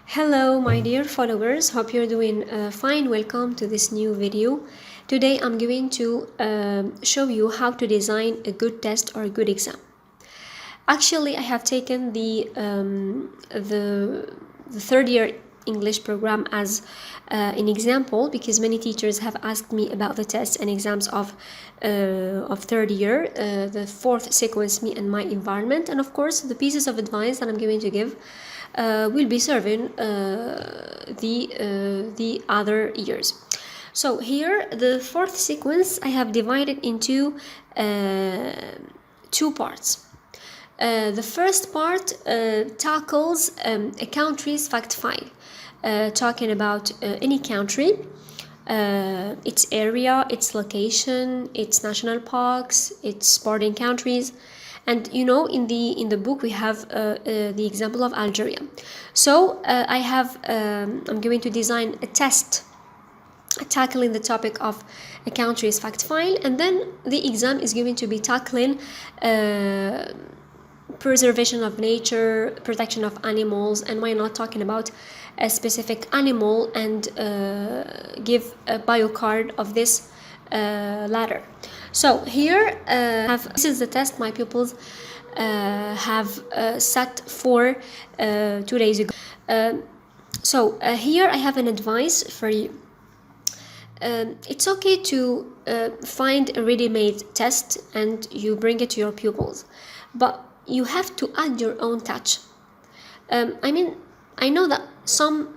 Hello my dear followers, hope you're doing fine. Welcome to this new video. Today I'm going to show you how to design a good test or a good exam. Actually, I have taken the third year English program as an example because many teachers have asked me about the tests and exams of third year, the fourth sequence, me and my environment, and of course the pieces of advice that I'm going to give will be serving the other years. So here, the fourth sequence I have divided into two parts. The first part tackles a country's fact file, talking about any country, its area, its location, its national parks, its bordering countries. And you know, in the book we have the example of Algeria. So I'm going to design a test tackling the topic of a country's fact file, and then the exam is going to be tackling preservation of nature, protection of animals, and why not talking about a specific animal and give a bio card of this latter. So here this is the test my pupils have set for 2 days ago. Here I have an advice for you. It's okay to find a ready-made test and you bring it to your pupils, but you have to add your own touch. I know that some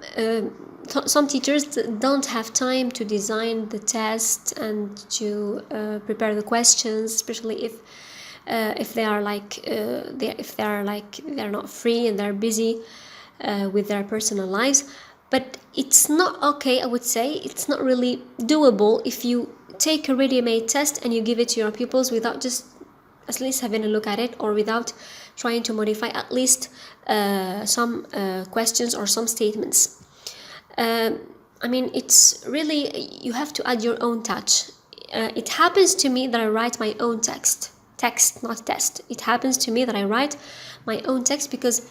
teachers don't have time to design the test and to prepare the questions, especially if they're not free and they're busy with their personal lives. But it's not okay, I would say, it's not really doable if you take a ready-made test and you give it to your pupils without just at least having a look at it, or without trying to modify at least some questions or some statements. It's really, you have to add your own touch. It happens to me that I write my own text, not test. It happens to me that I write my own text because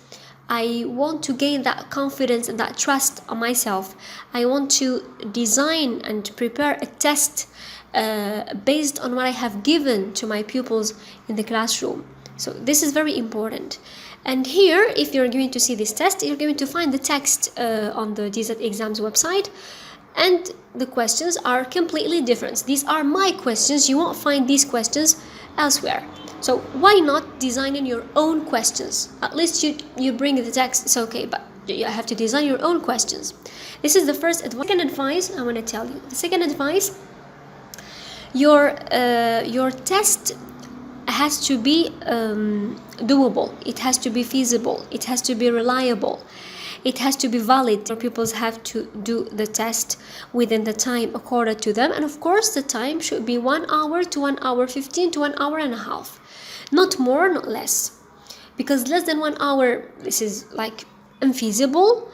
I want to gain that confidence and that trust on myself. I want to design and prepare a test based on what I have given to my pupils in the classroom. So this is very important. And here, if you're going to see this test, you're going to find the text on the DZ Exams website, and the questions are completely different. These are my questions. You won't find these questions elsewhere. So why not designing your own questions? At least you bring the text, it's okay, but you have to design your own questions. This is the first advice. Second advice I want to tell you. The second advice, your test has to be doable. It has to be feasible. It has to be reliable. It has to be valid. Your pupils have to do the test within the time accorded to them, and of course the time should be 1 hour to 1 hour 15 to 1 hour and a half, not more, not less, because less than 1 hour, this is like unfeasible,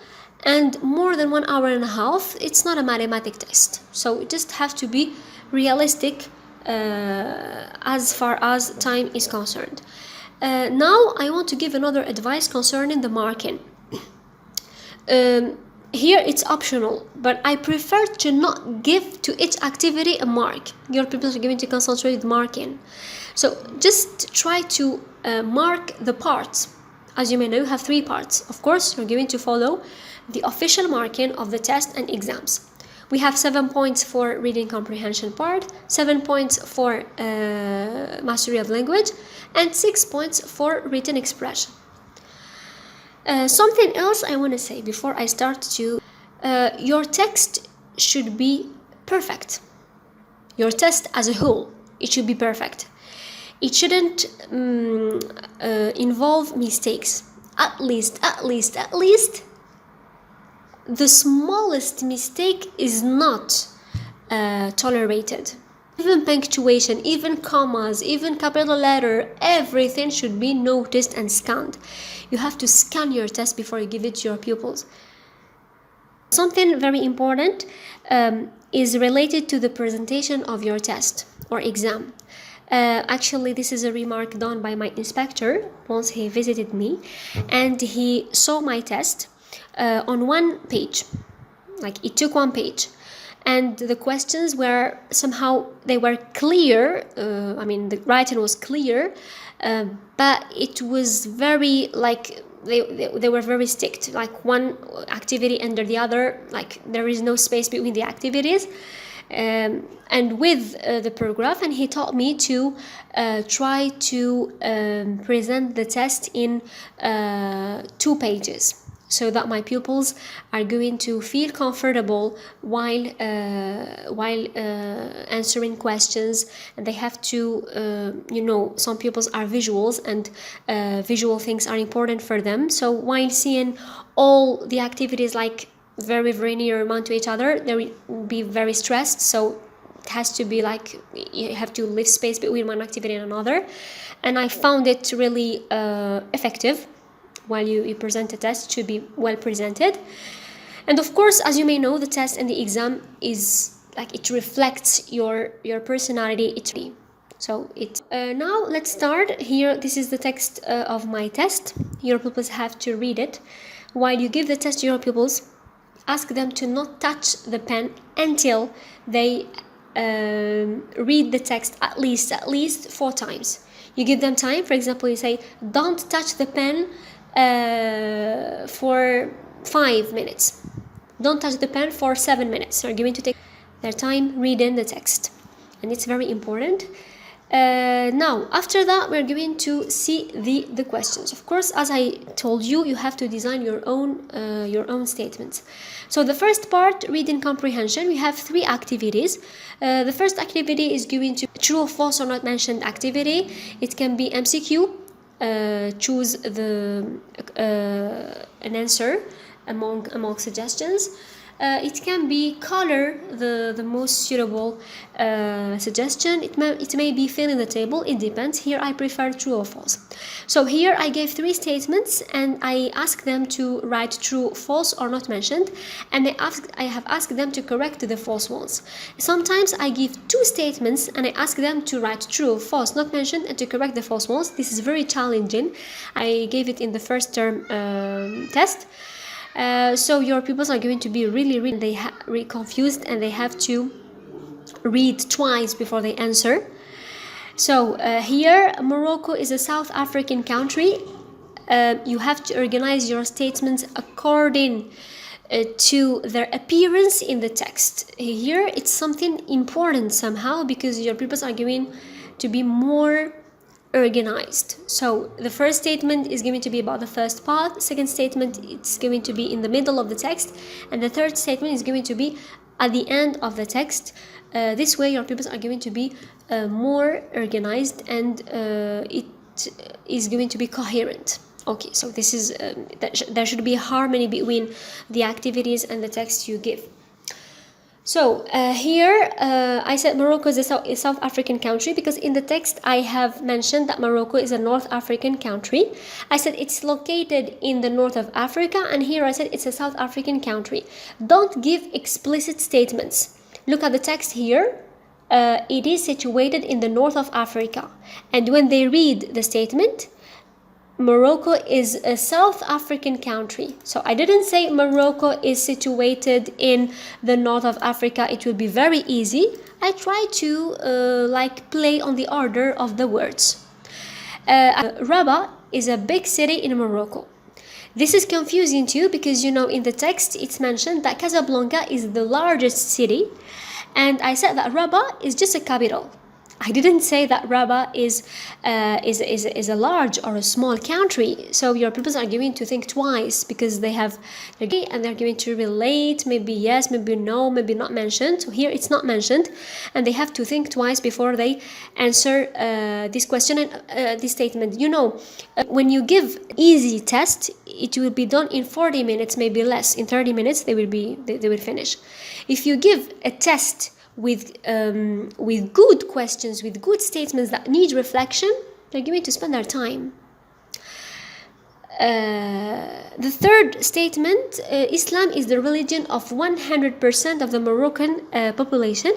and more than 1 hour and a half, it's not a mathematic test. So it just have to be realistic as far as time is concerned. Now I want to give another advice concerning the marking. Here it's optional, but I prefer to not give to each activity a mark. Your pupils are going to concentrate with marking. So just try to mark the parts. As you may know, you have 3 parts. Of course, you're going to follow the official marking of the test and exams. We have 7 points for reading comprehension part, 7 points for mastery of language, and 6 points for written expression. Something else I want to say before I start to, your text should be perfect. Your test as a whole, it should be perfect. It shouldn't involve mistakes. At least the smallest mistake is not tolerated. Even punctuation, even commas, even capital letter, everything should be noticed and scanned. You have to scan your test before you give it to your pupils. Something very important is related to the presentation of your test or exam. Actually, this is a remark done by my inspector once he visited me, and he saw my test on one page. Like it took one page, and the questions were somehow they were clear. I mean, the writing was clear, but it was very like they were very strict, like one activity under the other, like there is no space between the activities. And with the paragraph, and he taught me to try to present the test in 2 pages, so that my pupils are going to feel comfortable while answering questions. And they have to some pupils are visuals, and visual things are important for them. So while seeing all the activities like very, very near amount to each other, they will be very stressed. So it has to be like you have to leave space between one activity and another. And I found it really effective. While you present a test, should be well presented. And of course, as you may know, the test and the exam is like it reflects your personality. So it now let's start here. This is the text of my test. Your pupils have to read it. While you give the test to your pupils, ask them to not touch the pen until they read the text at least 4 times. You give them time. For example, you say, don't touch the pen for 5 minutes. Don't touch the pen for 7 minutes. They're going to take their time reading the text, and it's very important. Now, after that, we're going to see the questions. Of course, as I told you, you have to design your own statements. So the first part, reading comprehension, we have 3 activities. The first activity is going to be true or false or not mentioned activity. It can be MCQ. Choose an answer among suggestions. It can be color the most suitable suggestion. It may be fill in the table. It depends. Here I prefer true or false. So here I gave 3 statements, and I asked them to write true, false, or not mentioned, and I have asked them to correct the false ones. Sometimes I give 2 statements and I ask them to write true, false, not mentioned, and to correct the false ones. This is very challenging. I gave it in the first term test. So your pupils are going to be really confused, and they have to read twice before they answer. So here, Morocco is a South African country. You have to organize your statements according to their appearance in the text. Here, it's something important somehow, because your pupils are going to be more organized. So the first statement is going to be about the first part. Second statement, it's going to be in the middle of the text, and the third statement is going to be at the end of the text. This way your pupils are going to be more organized, and it is going to be coherent. Okay, so this is there should be harmony between the activities and the text you give. So here I said Morocco is a South African country, because in the text I have mentioned that Morocco is a North African country. I said it's located in the north of Africa, and here I said it's a South African country. Don't give explicit statements. Look at the text here. It is situated in the north of Africa, and when they read the statement, Morocco is a South African country. So I didn't say Morocco is situated in the north of Africa. It will be very easy. I try to play on the order of the words. Rabat is a big city in Morocco. This is confusing too, because in the text it's mentioned that Casablanca is the largest city, and I said that Rabat is just a capital. I didn't say that Rabat is a large or a small country. So your pupils are going to think twice, because they're going to relate, maybe yes, maybe no, maybe not mentioned. So here it's not mentioned, and they have to think twice before they answer this question and this statement. When you give easy test, it will be done in 40 minutes, maybe less. In 30 minutes they will finish. If you give a test with good questions, with good statements that need reflection, they're going to spend their time. The third statement, Islam is the religion of 100% of the Moroccan population.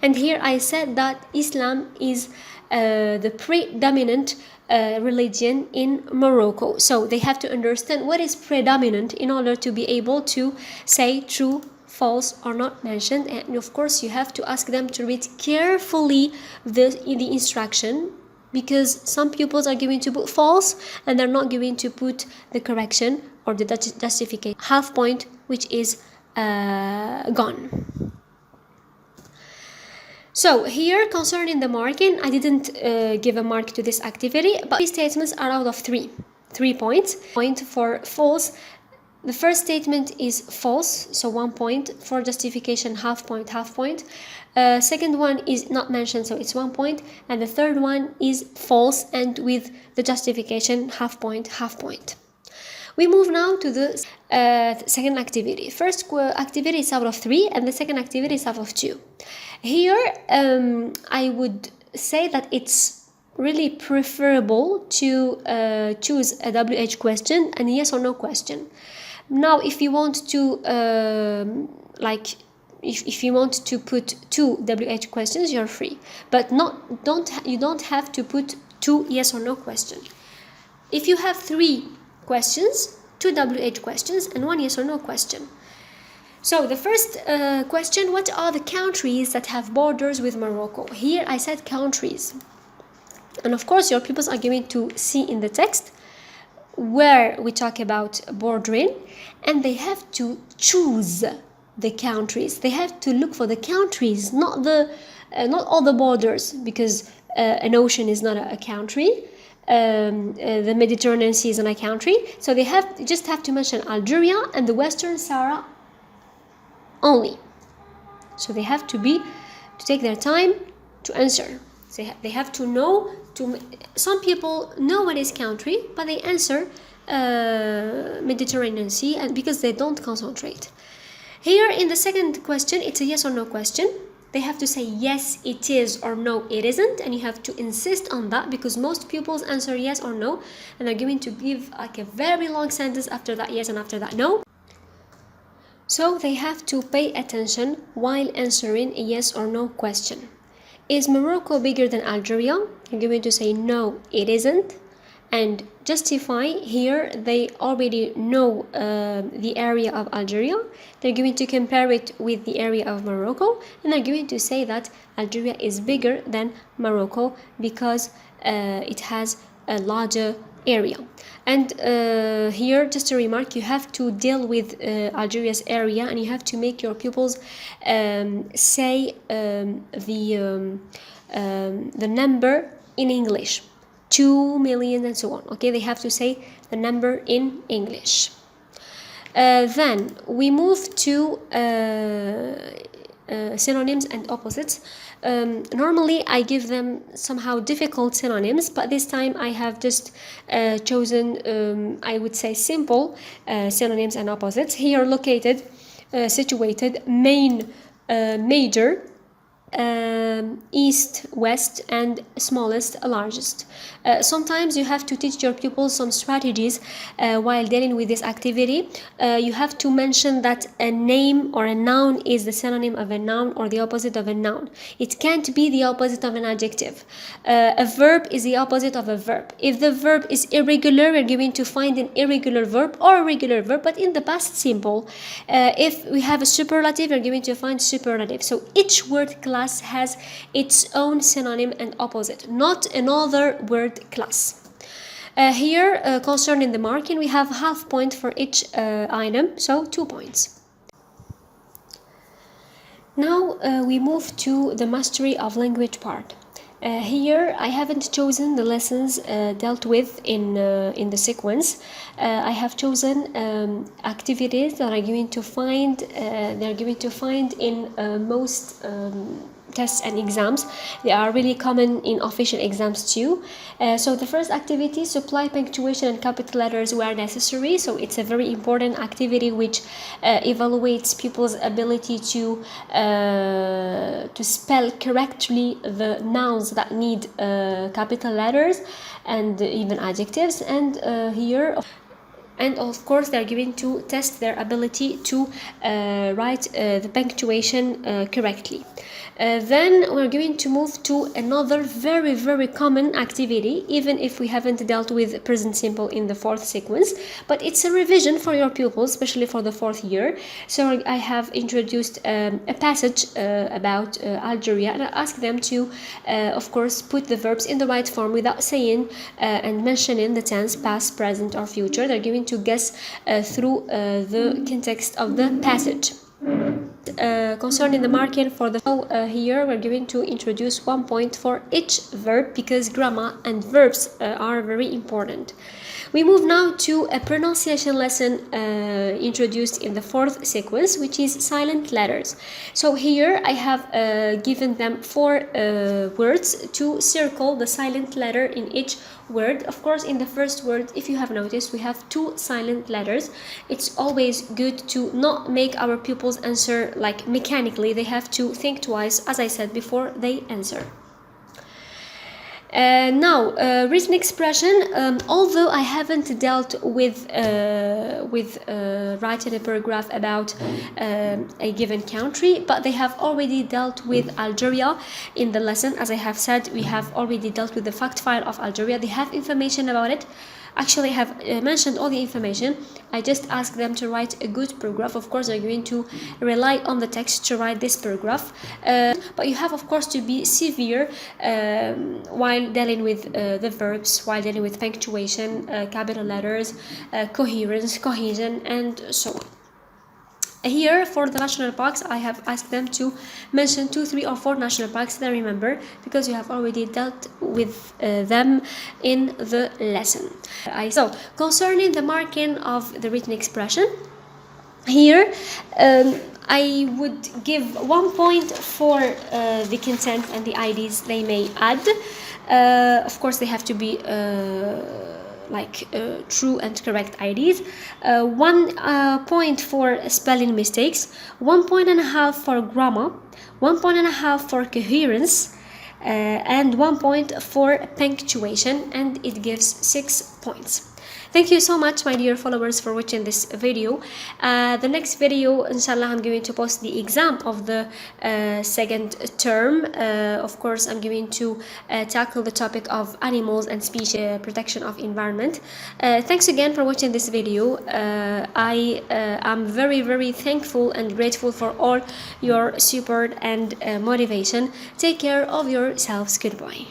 And here I said that Islam is the predominant religion in Morocco. So they have to understand what is predominant in order to be able to say true, false, or not mentioned. And of course you have to ask them to read carefully the instruction, because some pupils are going to put false and they're not going to put the correction or the justification. Half point, which is gone. So here, concerning the marking, I didn't give a mark to this activity, but these statements are out of 3 points. Point for false. The first statement is false, so 1 point. For justification, half point, half point. Second one is not mentioned, so it's 1 point. And the third one is false, and with the justification, half point, half point. We move now to the second activity. First activity is out of 3, and the second activity is out of 2. Here, I would say that it's really preferable to choose a WH question and a yes or no question. Now, if you want to if you want to put 2 WH questions, you're free, but you don't have to put 2 yes or no question. If you have 3 questions, 2 WH questions and 1 yes or no question. So the first question: what are the countries that have borders with Morocco? Here I said countries, and of course your pupils are going to see in the text where we talk about bordering, and they have to choose the countries. They have to look for the countries, not all the borders, because an ocean is not a country. The Mediterranean Sea is not a country, so they just have to mention Algeria and the Western Sahara only. So they have to take their time to answer. They have to know. Some people know what is country, but they answer Mediterranean Sea, and because they don't concentrate. Here in the second question, it's a yes or no question. They have to say yes it is or no it isn't, and you have to insist on that, because most pupils answer yes or no, and they're going to give like a very long sentence after that yes and after that no. So they have to pay attention while answering a yes or no question. Is Morocco bigger than Algeria? You're going to say no, it isn't, and justify. Here they already know the area of Algeria. They're going to compare it with the area of Morocco, and they're going to say that Algeria is bigger than Morocco because it has a larger area. And here, just a remark, you have to deal with Algeria's area, and you have to make your pupils say the number in English, 2 million and so on. Okay, they have to say the number in English. Then we move to synonyms and opposites. Normally I give them somehow difficult synonyms, but this time I have just chosen I would say simple synonyms and opposites. Here located, situated, main, major, east, west, and smallest, largest. Sometimes you have to teach your pupils some strategies while dealing with this activity. You have to mention that a name or a noun is the synonym of a noun or the opposite of a noun. It can't be the opposite of an adjective. A verb is the opposite of a verb. If the verb is irregular, we're going to find an irregular verb or a regular verb, but in the past simple. If we have a superlative, we're going to find superlative. So each word class has its own synonym and opposite, not another word class. Here, concerning the marking, we have half point for each item, so 2 points. Now we move to the mastery of language part. Here I haven't chosen the lessons dealt with in the sequence. I have chosen activities that are going to find in most tests and exams. They are really common in official exams too. So the first activity, supply punctuation and capital letters where necessary. So it's a very important activity which evaluates pupils' ability to spell correctly the nouns that need capital letters and even adjectives. And here and of course they're going to test their ability to write the punctuation correctly. Then we're going to move to another very common activity, even if we haven't dealt with present simple in the 4th sequence, but it's a revision for your pupils, especially for the 4th year. So I have introduced a passage about Algeria, and I ask them to of course put the verbs in the right form without saying and mentioning the tense, past, present or future. They're going to guess through the context of the passage. Concerning the marking for the here we're going to introduce 1 point for each verb, because grammar and verbs are very important. We move now to a pronunciation lesson introduced in the 4th sequence, which is silent letters. So here I have given them 4 words to circle the silent letter in each word. Of course, in the first word, if you have noticed, we have 2 silent letters. It's always good to not make our pupils answer like mechanically. They have to think twice, as I said before, they answer. Now, written expression. Although I haven't dealt with writing a paragraph about a given country, but they have already dealt with Algeria in the lesson. As I have said, we have already dealt with the fact file of Algeria. They have information about it. Actually, I have mentioned all the information. I just asked them to write a good paragraph. Of course, they're going to rely on the text to write this paragraph. But you have, of course, to be severe while dealing with the verbs, while dealing with punctuation, capital letters, coherence, cohesion, and so on. Here, for the national parks, I have asked them to mention 2, 3, or 4 national parks that I remember, because you have already dealt with them in the lesson. So, concerning the marking of the written expression, here I would give 1 point for the content and the IDs they may add. Of course, they have to be true and correct IDs. 1 point for spelling mistakes, 1.5 points for grammar, 1.5 points for coherence, and 1 point for punctuation, and it gives 6 points. Thank you so much, my dear followers, for watching this video. The next video, inshallah, I'm going to post the exam of the 2nd term. Of course, I'm going to tackle the topic of animals and species protection of environment. Thanks again for watching this video. I am very thankful and grateful for all your support and motivation. Take care of yourselves. Goodbye.